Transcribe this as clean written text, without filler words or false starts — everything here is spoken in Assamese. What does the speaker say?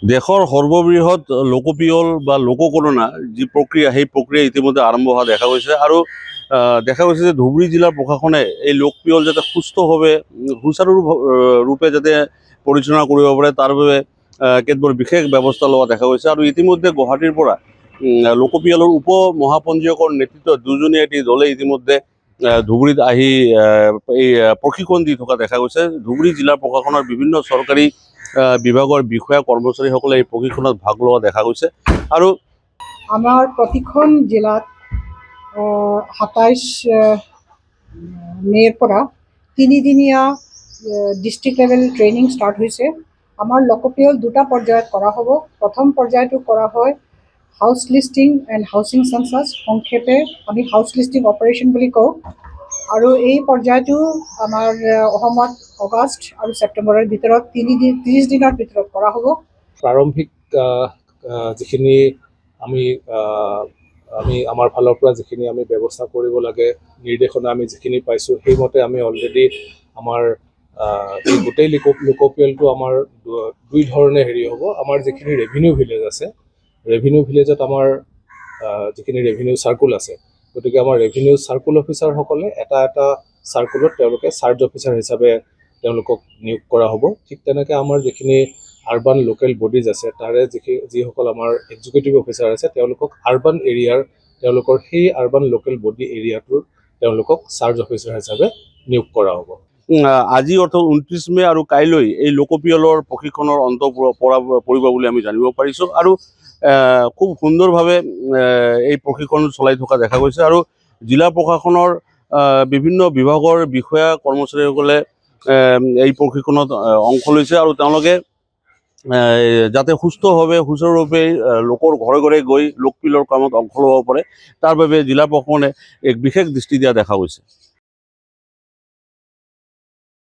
দেশৰ সৰ্ববৃহৎ লোকপিয়ল বা লোকগণনা যি প্ৰক্ৰিয়া সেই প্ৰক্ৰিয়া ইতিমধ্যে আৰম্ভ হোৱা দেখা গৈছে আৰু দেখা গৈছে যে ধুবুৰী জিলাৰ প্ৰশাসনে এই লোকপিয়ল যাতে সুস্থভাৱে সুচাৰুৰূপে যাতে পৰিচালনা কৰিব পাৰে তাৰ বাবে কেতবোৰ বিশেষ ব্যৱস্থা লোৱা দেখা গৈছে আৰু ইতিমধ্যে গুৱাহাটীৰ পৰা লোকপিয়লৰ উপ মহাপঞ্জীয়কৰ নেতৃত্বত দুজনীয়া এটি দলে ইতিমধ্যে ধুবুৰীত আহি এই প্ৰশিক্ষণ দি থকা দেখা গৈছে। ধুবুৰী জিলা প্ৰশাসনৰ বিভিন্ন চৰকাৰী বিভাগৰ বিষয়া কৰ্মচাৰীসকলে এই প্ৰশিক্ষণত ভাগ লোৱা দেখা গৈছে আৰু আমাৰ প্ৰতিখন জিলাত ২৭ মে'ৰ পৰা তিনিদিনীয়া ডিষ্ট্ৰিক্ট লেভেল ট্ৰেইনিং ষ্টাৰ্ট হৈছে। আমাৰ লোকপিয়ল দুটা পৰ্যায়ত কৰা হ'ব। প্ৰথম পৰ্যায়টো কৰা হয় house listing and housing census, সংক্ষেপে আমি হাউচ লিষ্টিং অপাৰেশ্যন বুলি কওঁ। আৰু এই পৰ্যায়টো আমাৰ অসমত আগষ্ট আৰু ছেপ্টেম্বৰৰ ভিতৰত 30 দিনৰ ভিতৰত কৰা হ'ব। প্ৰাৰম্ভিক যিখিনি আমি আমাৰ ফালৰ পৰা যিখিনি আমি ব্যৱস্থা কৰিব লাগে, নিৰ্দেশনা আমি যিখিনি পাইছোঁ, সেইমতে আমি অলৰেডি আমাৰ এই গোটেই লোকপিয়লটো আমাৰ দুই ধৰণে হ'ব। আমাৰ যিখিনি ৰেভিনিউ ভিলেজ আছে, ৰেভিনিউ ভিলেজত আমাৰ যিখিনি ৰেভিনিউ চাৰ্কুল আছে, গতিকে আমাৰ ৰেভিনিউ চাৰ্কুল অফিচাৰসকলে এটা এটা চাৰ্কুলত তেওঁলোকে চাৰ্জ অফিচাৰ হিচাপে তেওঁলোকক নিয়োগ কৰা হ'ব। ঠিক তেনেকৈ আমাৰ যিখিনি আৰ্বান লোকেল বডিজ আছে, তাৰে যিসকল আমাৰ এক্সিকিউটিভ অফিচাৰ আছে, তেওঁলোকক আৰ্বান এৰিয়াৰ তেওঁলোকৰ সেই আৰ্বান লোকেল বডি এৰিয়াটোৰ তেওঁলোকক চাৰ্জ অফিচাৰ হিচাপে নিয়োগ কৰা হ'ব। আজি অৰ্থাৎ 29 মে' আৰু কাইলৈ এই লোকপিয়লৰ প্ৰশিক্ষণৰ অন্ত পৰিব বুলি আমি জানিব পাৰিছোঁ আৰু খুব সুন্দৰভাৱে এই প্ৰশিক্ষণ চলাই থকা দেখা গৈছে আৰু জিলা প্ৰশাসনৰ বিভিন্ন বিভাগৰ বিষয়া কৰ্মচাৰীসকলে এই প্ৰশিক্ষণত অংশ লৈছে আৰু তেওঁলোকে যাতে সুস্থভাৱে সুচাৰুৰূপে লোকৰ ঘৰে ঘৰে গৈ লোকপিয়লৰ কামত অংশ ল'ব পাৰে তাৰ বাবে জিলা প্ৰশাসনে এক বিশেষ দৃষ্টি দিয়া দেখা গৈছে।